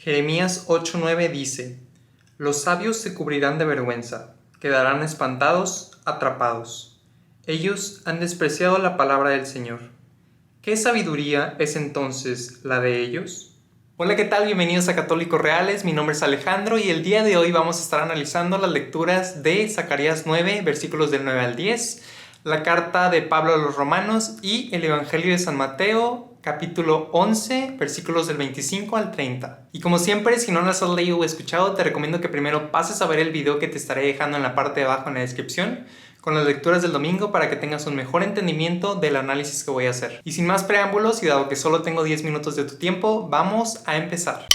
Jeremías 8:9 dice: Los sabios se cubrirán de vergüenza, quedarán espantados, atrapados. Ellos han despreciado la palabra del Señor. ¿Qué sabiduría es entonces la de ellos? Hola, ¿qué tal? Bienvenidos a Católicos Reales, mi nombre es Alejandro y el día de hoy vamos a estar analizando las lecturas de Zacarías 9, versículos del 9 al 10, la carta de Pablo a los Romanos y el Evangelio de San Mateo, capítulo 11, versículos del 25 al 30. Y como siempre, si no las has leído o escuchado, te recomiendo que primero pases a ver el video que te estaré dejando en la parte de abajo en la descripción, con las lecturas del domingo para que tengas un mejor entendimiento del análisis que voy a hacer. Y sin más preámbulos, y dado que solo tengo 10 minutos de tu tiempo, vamos a empezar.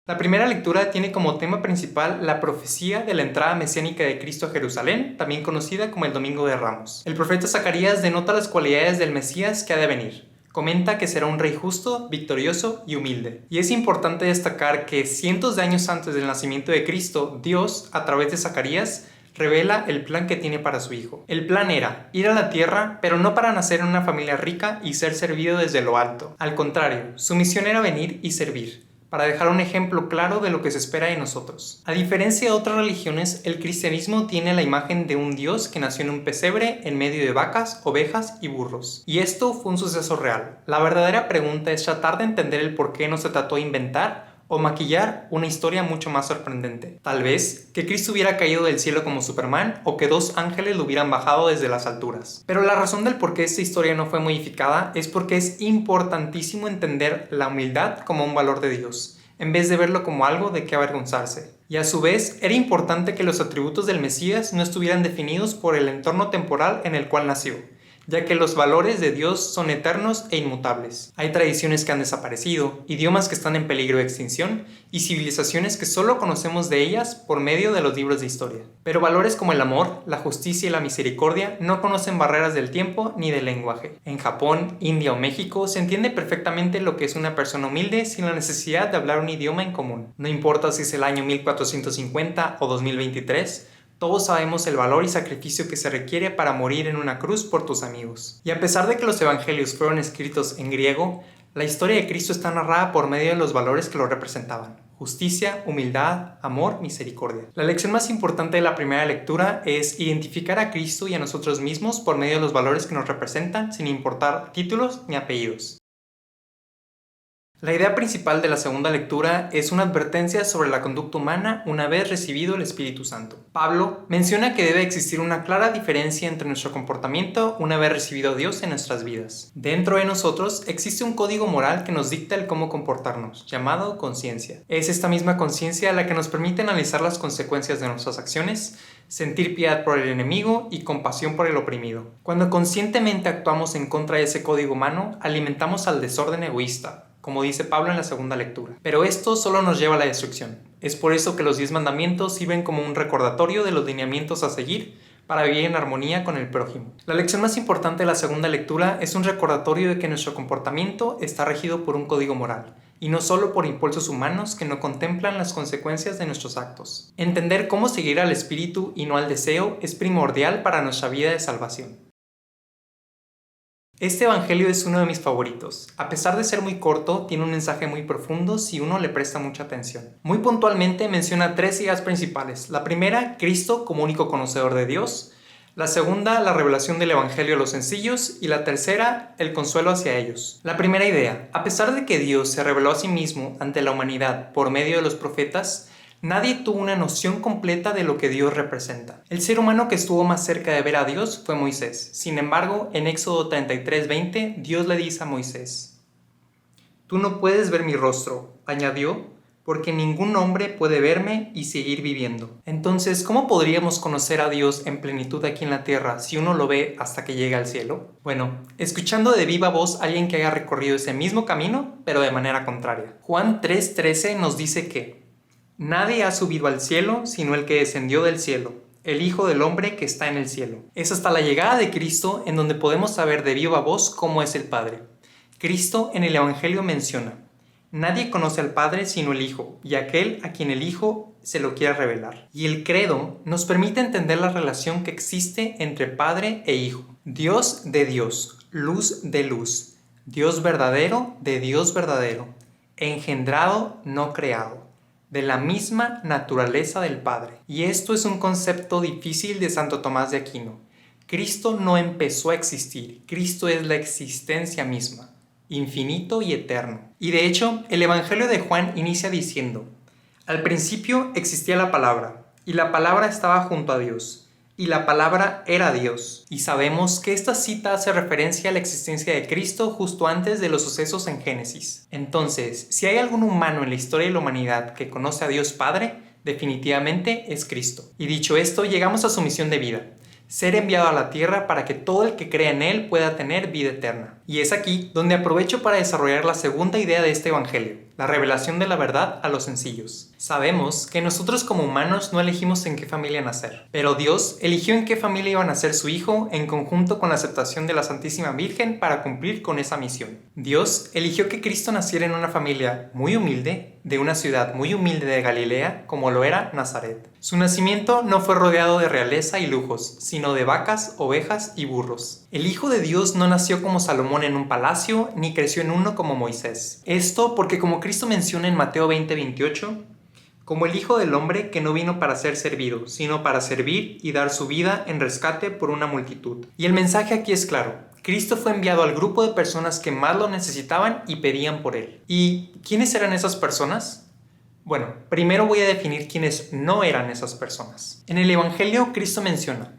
La primera lectura tiene como tema principal la profecía de la entrada mesiánica de Cristo a Jerusalén, también conocida como el Domingo de Ramos. El profeta Zacarías denota las cualidades del Mesías que ha de venir. Comenta que será un rey justo, victorioso y humilde. Y es importante destacar que cientos de años antes del nacimiento de Cristo, Dios, a través de Zacarías, revela el plan que tiene para su hijo. El plan era ir a la tierra, pero no para nacer en una familia rica y ser servido desde lo alto. Al contrario, su misión era venir y servir, para dejar un ejemplo claro de lo que se espera de nosotros. A diferencia de otras religiones, el cristianismo tiene la imagen de un Dios que nació en un pesebre en medio de vacas, ovejas y burros. Y esto fue un suceso real. La verdadera pregunta es tratar de entender el por qué no se trató de inventar o maquillar una historia mucho más sorprendente. Tal vez que Cristo hubiera caído del cielo como Superman o que dos ángeles lo hubieran bajado desde las alturas. Pero la razón del por qué esta historia no fue modificada es porque es importantísimo entender la humildad como un valor de Dios, en vez de verlo como algo de que avergonzarse. Y a su vez, era importante que los atributos del Mesías no estuvieran definidos por el entorno temporal en el cual nació, ya que los valores de Dios son eternos e inmutables. Hay tradiciones que han desaparecido, idiomas que están en peligro de extinción y civilizaciones que solo conocemos de ellas por medio de los libros de historia. Pero valores como el amor, la justicia y la misericordia no conocen barreras del tiempo ni del lenguaje. En Japón, India o México se entiende perfectamente lo que es una persona humilde sin la necesidad de hablar un idioma en común. No importa si es el año 1450 o 2023, todos sabemos el valor y sacrificio que se requiere para morir en una cruz por tus amigos. Y a pesar de que los evangelios fueron escritos en griego, la historia de Cristo está narrada por medio de los valores que lo representaban: justicia, humildad, amor, misericordia. La lección más importante de la primera lectura es identificar a Cristo y a nosotros mismos por medio de los valores que nos representan, sin importar títulos ni apellidos. La idea principal de la segunda lectura es una advertencia sobre la conducta humana una vez recibido el Espíritu Santo. Pablo menciona que debe existir una clara diferencia entre nuestro comportamiento una vez recibido a Dios en nuestras vidas. Dentro de nosotros existe un código moral que nos dicta el cómo comportarnos, llamado conciencia. Es esta misma conciencia la que nos permite analizar las consecuencias de nuestras acciones, sentir piedad por el enemigo y compasión por el oprimido. Cuando conscientemente actuamos en contra de ese código humano, alimentamos al desorden egoísta, como dice Pablo en la segunda lectura. Pero esto solo nos lleva a la destrucción. Es por eso que los 10 mandamientos sirven como un recordatorio de los lineamientos a seguir para vivir en armonía con el prójimo. La lección más importante de la segunda lectura es un recordatorio de que nuestro comportamiento está regido por un código moral, y no solo por impulsos humanos que no contemplan las consecuencias de nuestros actos. Entender cómo seguir al espíritu y no al deseo es primordial para nuestra vida de salvación. Este evangelio es uno de mis favoritos. A pesar de ser muy corto, tiene un mensaje muy profundo si uno le presta mucha atención. Muy puntualmente menciona 3 ideas principales. La primera, Cristo como único conocedor de Dios. La segunda, la revelación del evangelio a los sencillos. Y la tercera, el consuelo hacia ellos. La primera idea, a pesar de que Dios se reveló a sí mismo ante la humanidad por medio de los profetas, nadie tuvo una noción completa de lo que Dios representa. El ser humano que estuvo más cerca de ver a Dios fue Moisés. Sin embargo, en Éxodo 33:20, Dios le dice a Moisés: «Tú no puedes ver mi rostro», añadió, «porque ningún hombre puede verme y seguir viviendo». Entonces, ¿cómo podríamos conocer a Dios en plenitud aquí en la tierra si uno lo ve hasta que llega al cielo? Bueno, escuchando de viva voz a alguien que haya recorrido ese mismo camino, pero de manera contraria. Juan 3:13 nos dice que nadie ha subido al cielo sino el que descendió del cielo, el Hijo del Hombre que está en el cielo. Es hasta la llegada de Cristo en donde podemos saber de viva voz cómo es el Padre. Cristo en el Evangelio menciona: nadie conoce al Padre sino el Hijo, y aquel a quien el Hijo se lo quiera revelar. Y el credo nos permite entender la relación que existe entre Padre e Hijo. Dios de Dios, luz de luz, Dios verdadero de Dios verdadero, engendrado, no creado, de la misma naturaleza del Padre. Y esto es un concepto difícil de Santo Tomás de Aquino. Cristo no empezó a existir, Cristo es la existencia misma, infinito y eterno. Y de hecho, el Evangelio de Juan inicia diciendo: al principio existía la palabra, y la palabra estaba junto a Dios, y la palabra era Dios. Y sabemos que esta cita hace referencia a la existencia de Cristo justo antes de los sucesos en Génesis. Entonces, si hay algún humano en la historia de la humanidad que conoce a Dios Padre, definitivamente es Cristo. Y dicho esto, llegamos a su misión de vida: ser enviado a la tierra para que todo el que crea en Él pueda tener vida eterna. Y es aquí donde aprovecho para desarrollar la segunda idea de este Evangelio: la revelación de la verdad a los sencillos. Sabemos que nosotros como humanos no elegimos en qué familia nacer, pero Dios eligió en qué familia iba a nacer su Hijo en conjunto con la aceptación de la Santísima Virgen para cumplir con esa misión. Dios eligió que Cristo naciera en una familia muy humilde, de una ciudad muy humilde de Galilea, como lo era Nazaret. Su nacimiento no fue rodeado de realeza y lujos, sino de vacas, ovejas y burros. El Hijo de Dios no nació como Salomón en un palacio, ni creció en uno como Moisés. Esto porque, como Cristo menciona en Mateo 20:28, como el Hijo del Hombre que no vino para ser servido, sino para servir y dar su vida en rescate por una multitud. Y el mensaje aquí es claro: Cristo fue enviado al grupo de personas que más lo necesitaban y pedían por él. ¿Y quiénes eran esas personas? Bueno, primero voy a definir quiénes no eran esas personas. En el Evangelio, Cristo menciona: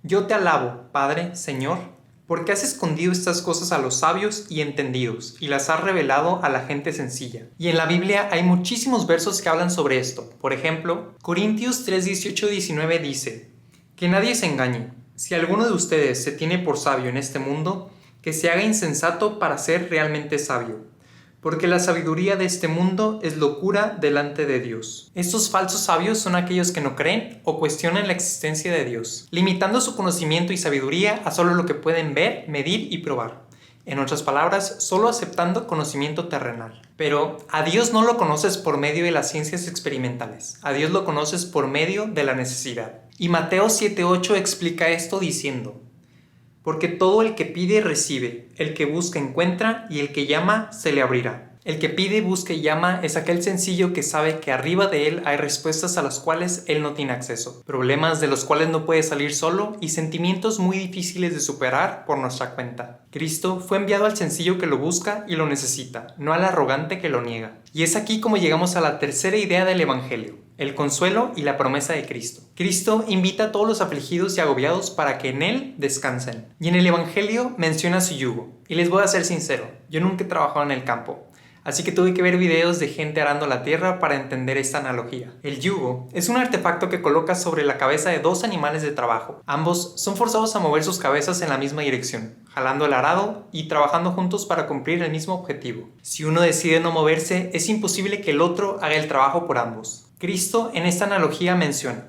yo te alabo, Padre, Señor, porque has escondido estas cosas a los sabios y entendidos, y las has revelado a la gente sencilla. Y en la Biblia hay muchísimos versos que hablan sobre esto. Por ejemplo, Corintios 3:18-19 dice: que nadie se engañe. Si alguno de ustedes se tiene por sabio en este mundo, que se haga insensato para ser realmente sabio. Porque la sabiduría de este mundo es locura delante de Dios. Estos falsos sabios son aquellos que no creen o cuestionan la existencia de Dios, limitando su conocimiento y sabiduría a solo lo que pueden ver, medir y probar. En otras palabras, solo aceptando conocimiento terrenal. Pero a Dios no lo conoces por medio de las ciencias experimentales. A Dios lo conoces por medio de la necesidad. Y Mateo 7:8 explica esto diciendo: porque todo el que pide recibe, el que busca encuentra, y el que llama se le abrirá. El que pide, busca y llama es aquel sencillo que sabe que arriba de él hay respuestas a las cuales él no tiene acceso, problemas de los cuales no puede salir solo y sentimientos muy difíciles de superar por nuestra cuenta. Cristo fue enviado al sencillo que lo busca y lo necesita, no al arrogante que lo niega. Y es aquí como llegamos a la tercera idea del Evangelio: el consuelo y la promesa de Cristo. Cristo invita a todos los afligidos y agobiados para que en Él descansen. Y en el Evangelio menciona su yugo. Y les voy a ser sincero, yo nunca he trabajado en el campo, así que tuve que ver videos de gente arando la tierra para entender esta analogía. El yugo es un artefacto que colocas sobre la cabeza de dos animales de trabajo. Ambos son forzados a mover sus cabezas en la misma dirección, jalando el arado y trabajando juntos para cumplir el mismo objetivo. Si uno decide no moverse, es imposible que el otro haga el trabajo por ambos. Cristo en esta analogía menciona: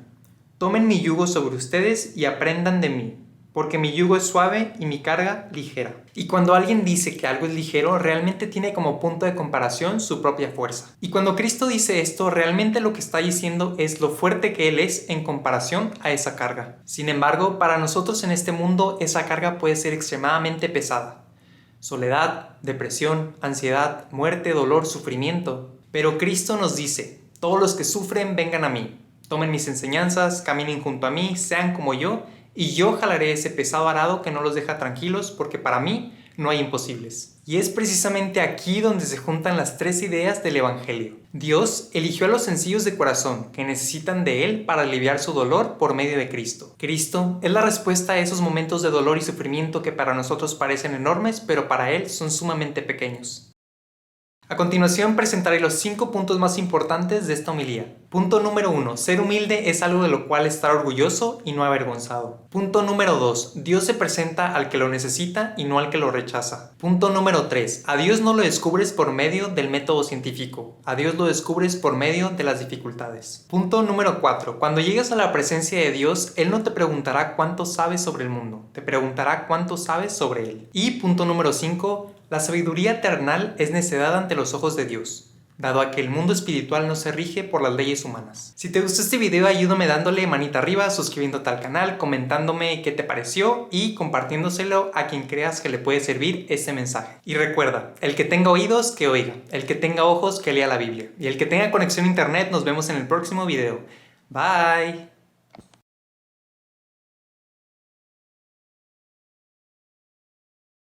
tomen mi yugo sobre ustedes y aprendan de mí, porque mi yugo es suave y mi carga ligera. Y cuando alguien dice que algo es ligero, realmente tiene como punto de comparación su propia fuerza. Y cuando Cristo dice esto, realmente lo que está diciendo es lo fuerte que Él es en comparación a esa carga. Sin embargo, para nosotros en este mundo, esa carga puede ser extremadamente pesada. Soledad, depresión, ansiedad, muerte, dolor, sufrimiento. Pero Cristo nos dice: todos los que sufren, vengan a mí. Tomen mis enseñanzas, caminen junto a mí, sean como yo, y yo jalaré ese pesado arado que no los deja tranquilos, porque para mí no hay imposibles. Y es precisamente aquí donde se juntan las tres ideas del Evangelio. Dios eligió a los sencillos de corazón, que necesitan de Él para aliviar su dolor por medio de Cristo. Cristo es la respuesta a esos momentos de dolor y sufrimiento que para nosotros parecen enormes, pero para Él son sumamente pequeños. A continuación presentaré los 5 puntos más importantes de esta homilía. Punto número 1. Ser humilde es algo de lo cual estar orgulloso y no avergonzado. Punto número 2. Dios se presenta al que lo necesita y no al que lo rechaza. Punto número 3. A Dios no lo descubres por medio del método científico. A Dios lo descubres por medio de las dificultades. Punto número 4. Cuando llegues a la presencia de Dios, Él no te preguntará cuánto sabes sobre el mundo. Te preguntará cuánto sabes sobre Él. Y punto número 5. La sabiduría terrenal es necedad ante los ojos de Dios. dado a que el mundo espiritual no se rige por las leyes humanas. Si te gustó este video, ayúdame dándole manita arriba, suscribiéndote al canal, comentándome qué te pareció y compartiéndoselo a quien creas que le puede servir este mensaje. Y recuerda, el que tenga oídos, que oiga, el que tenga ojos, que lea la Biblia, y el que tenga conexión a internet, nos vemos en el próximo video. Bye.